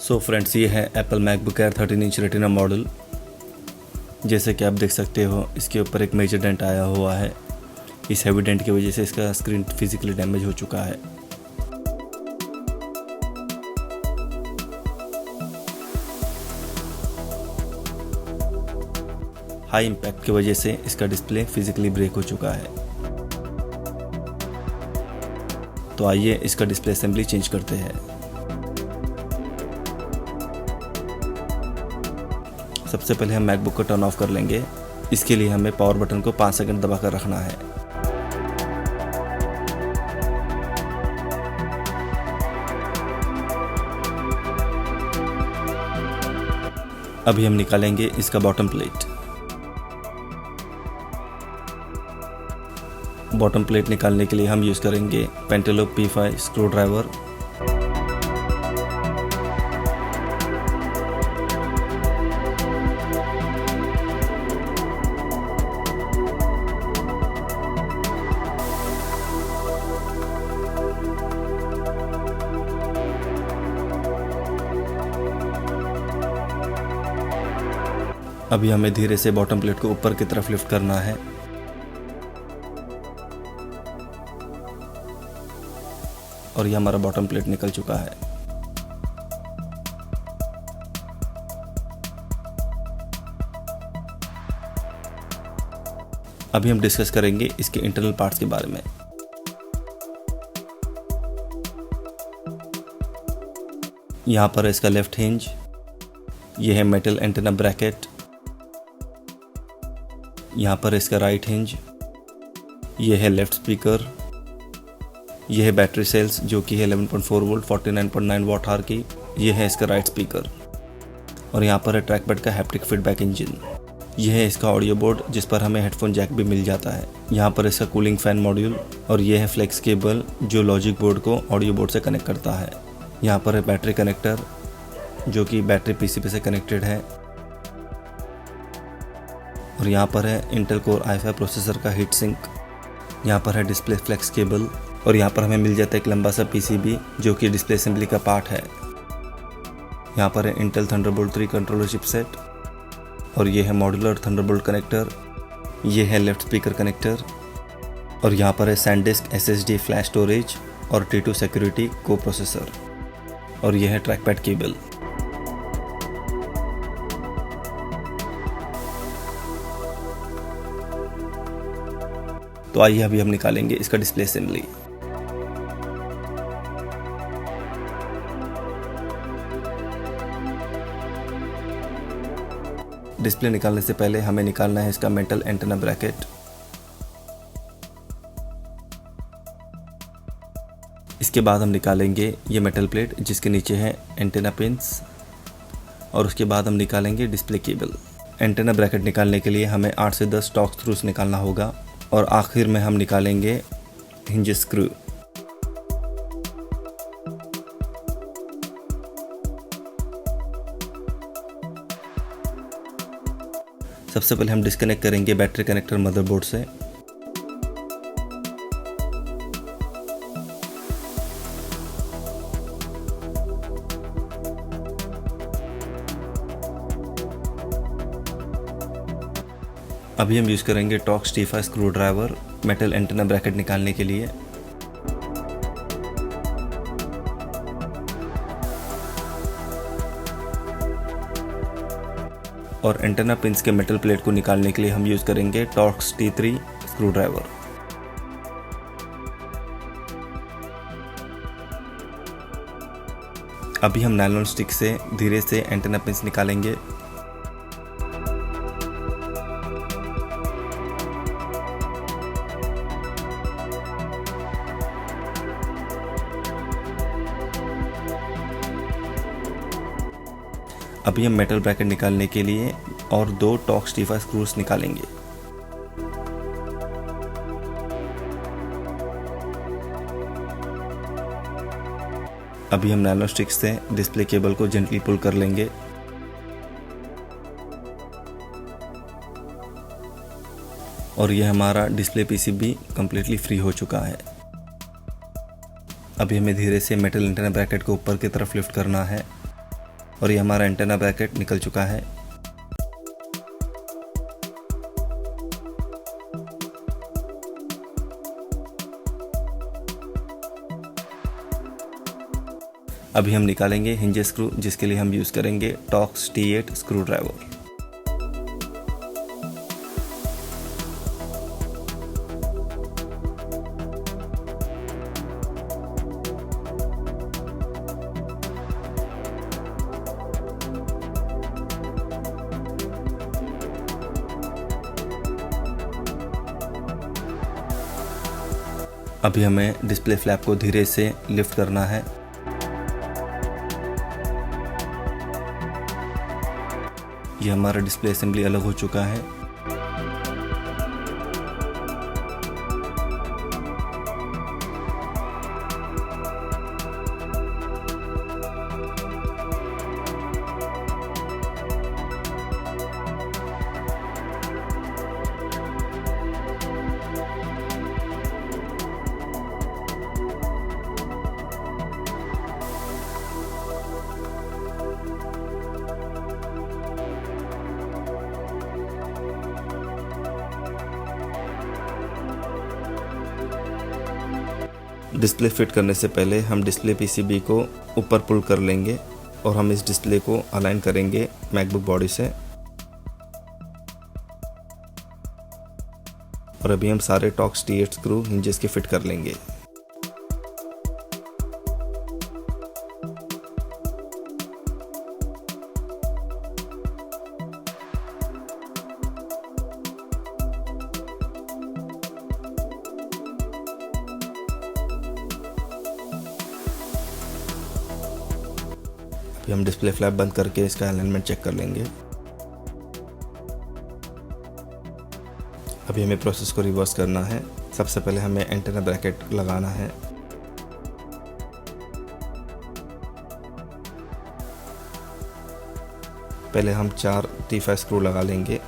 So friends, ये है Apple MacBook air 13 inch retina model. जैसे कि आप देख सकते हो, इसके ऊपर एक मेजर डेंट आया हुआ है। इस हैवी डेंट की वजह से इसका स्क्रीन फिजिकली डैमेज हो चुका है। हाई इम्पैक्ट की वजह से इसका डिस्प्ले फिजिकली ब्रेक हो चुका है। तो आइए इसका डिस्प्ले असेंबली चेंज करते हैं। सबसे पहले हम मैकबुक को टर्न ऑफ कर लेंगे। इसके लिए हमें पावर बटन को 5 सेकंड दबाकर रखना है। अभी हम निकालेंगे इसका बॉटम प्लेट। बॉटम प्लेट निकालने के लिए हम यूज करेंगे पेंटेलो P5 स्क्रू ड्राइवर। अभी हमें धीरे से बॉटम प्लेट को ऊपर की तरफ लिफ्ट करना है। और ये हमारा बॉटम प्लेट निकल चुका है। अभी हम डिस्कस करेंगे इसके इंटरनल पार्ट्स के बारे में। यहाँ पर है इसका लेफ्ट हिंज, ये है मेटल एंटेना ब्रैकेट। यहाँ पर है इसका राइट हिंज, ये है लेफ्ट स्पीकर। यह है बैटरी सेल्स जो कि है 11.4 वोल्ट 49.9 वाट आवर की। यह है इसका राइट स्पीकर। और यहाँ पर है ट्रैक पैड का हैप्टिक फीडबैक इंजन। यह है इसका ऑडियो बोर्ड जिस पर हमें हेडफोन जैक भी मिल जाता है। यहाँ पर इसका कूलिंग फैन मॉड्यूल। और यह है फ्लेक्स केबल जो लॉजिक बोर्ड को ऑडियो बोर्ड से कनेक्ट करता है। यहाँ पर है बैटरी कनेक्टर जो कि बैटरी पीसीबी से कनेक्टेड है। और यहाँ पर है इंटेल कोर i5 प्रोसेसर का हीट सिंक। यहाँ पर है डिस्प्ले फ्लेक्स केबल। और यहाँ पर हमें मिल जाता है एक लंबा सा पीसीबी जो कि डिस्प्ले असेंबली का पार्ट है। यहाँ पर है इंटेल थंडरबोल्ट 3 कंट्रोलर चिपसेट। और ये है मॉड्यूलर थंडरबोल्ट कनेक्टर। ये है लेफ्ट स्पीकर कनेक्टर। और यहाँ पर है सैनडिस्क SSD फ्लैश स्टोरेज और T2 सिक्योरिटी को प्रोसेसर। और यह है ट्रैक पैड केबल। तो आइए अभी हम निकालेंगे इसका डिस्प्ले असेंबली। डिस्प्ले निकालने से पहले हमें निकालना है इसका मेटल एंटेना ब्रैकेट। इसके बाद हम निकालेंगे ये मेटल प्लेट जिसके नीचे है एंटेना पिंस। और उसके बाद हम निकालेंगे डिस्प्ले केबल। एंटेना ब्रैकेट निकालने के लिए हमें 8 से 10 टॉर्क स्क्रूज निकालना होगा। और आखिर में हम निकालेंगे हिंज स्क्रू। सबसे पहले हम डिस्कनेक्ट करेंगे बैटरी कनेक्टर मदरबोर्ड से। अभी हम यूज़ करेंगे torques T5 screw driver metal antenna bracket निकालने के लिए। और एंटेना पिंस के मेटल प्लेट को निकालने के लिए हम यूज़ करेंगे टॉर्क्स T3 स्क्रू ड्राइवर। अभी हम नायलॉन स्टिक से धीरे से एंटेना पिंस निकालेंगे। अभी हम मेटल ब्रैकेट निकालने के लिए और 2 टॉर्क्स T5 स्क्रूज निकालेंगे। अभी हम नायलॉन स्टिक से डिस्प्ले केबल को जेंटली पुल कर लेंगे। और यह हमारा डिस्प्ले पीसीबी कंप्लीटली फ्री हो चुका है। अभी हमें धीरे से मेटल एंटेना ब्रैकेट को ऊपर की तरफ लिफ्ट करना है और ये हमारा एंटेना ब्रैकेट निकल चुका है। अभी हम निकालेंगे हिंज स्क्रू, जिसके लिए हम यूज़ करेंगे टॉर्क्स T8 स्क्रू ड्राइवर। अभी हमें डिस्प्ले फ्लैप को धीरे से लिफ्ट करना है। ये हमारा डिस्प्ले असेंबली अलग हो चुका है। डिस्प्ले फिट करने से पहले हम डिस्प्ले पीसीबी को ऊपर पुल कर लेंगे और हम इस डिस्प्ले को अलाइन करेंगे मैकबुक बॉडी से। और अभी हम सारे टॉर्क्स T8 स्क्रू हिंजेस के फिट कर लेंगे। अभी हम डिस्प्ले फ्लैप बंद करके इसका अलाइनमेंट चेक कर लेंगे। अभी हमें प्रोसेस को रिवर्स करना है। सबसे पहले हमें एंटेना ब्रैकेट लगाना है। पहले हम 4 T5 स्क्रू लगा लेंगे।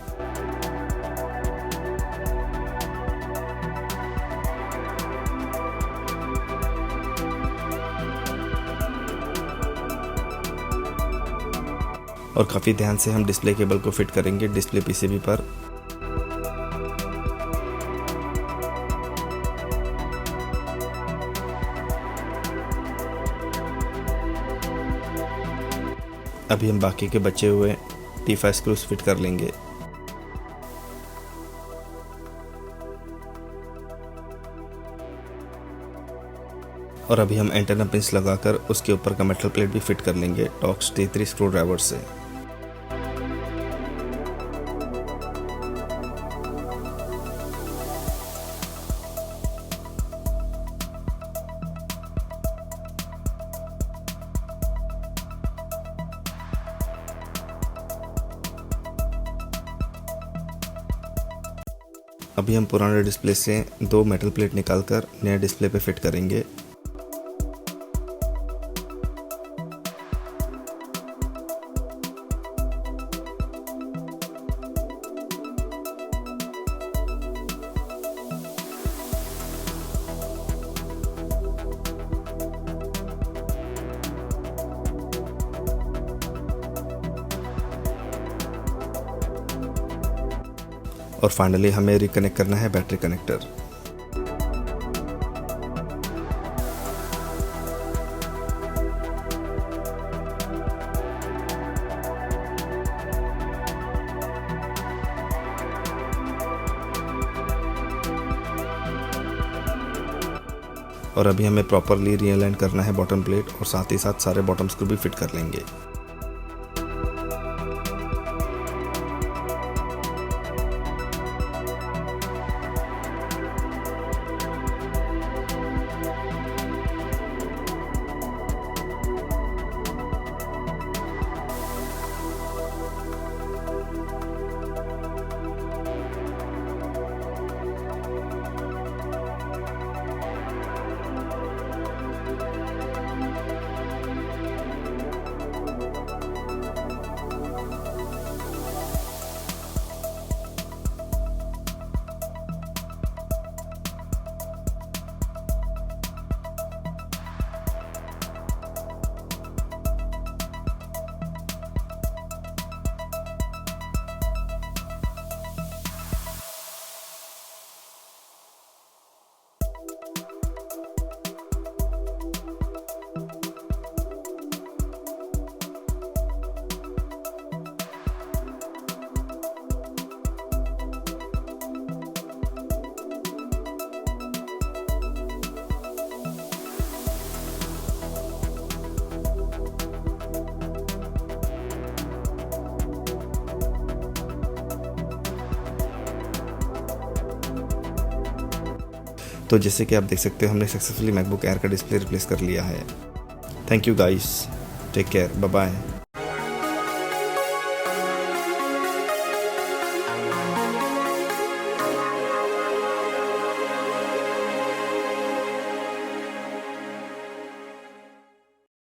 और काफ़ी ध्यान से हम डिस्प्ले केबल को फिट करेंगे डिस्प्ले पीसीबी पर। अभी हम बाकी के बचे हुए T5 स्क्रूज फिट कर लेंगे। और अभी हम एंटेना पिंस लगाकर उसके ऊपर का मेटल प्लेट भी फिट कर लेंगे टॉर्क्स T3 स्क्रू ड्राइवर से। अभी हम पुराने डिस्प्ले से 2 मेटल प्लेट निकालकर नए डिस्प्ले पे फिट करेंगे। और फाइनली हमें रिकनेक्ट करना है बैटरी कनेक्टर। और अभी हमें प्रॉपरली रीअलाइन करना है बॉटम प्लेट और साथ ही साथ सारे बॉटम स्क्रू भी फिट कर लेंगे। तो जैसे कि आप देख सकते हो हमने सक्सेसफुली मैकबुक एयर का डिस्प्ले रिप्लेस कर लिया है। Thank you guys, take care, bye bye.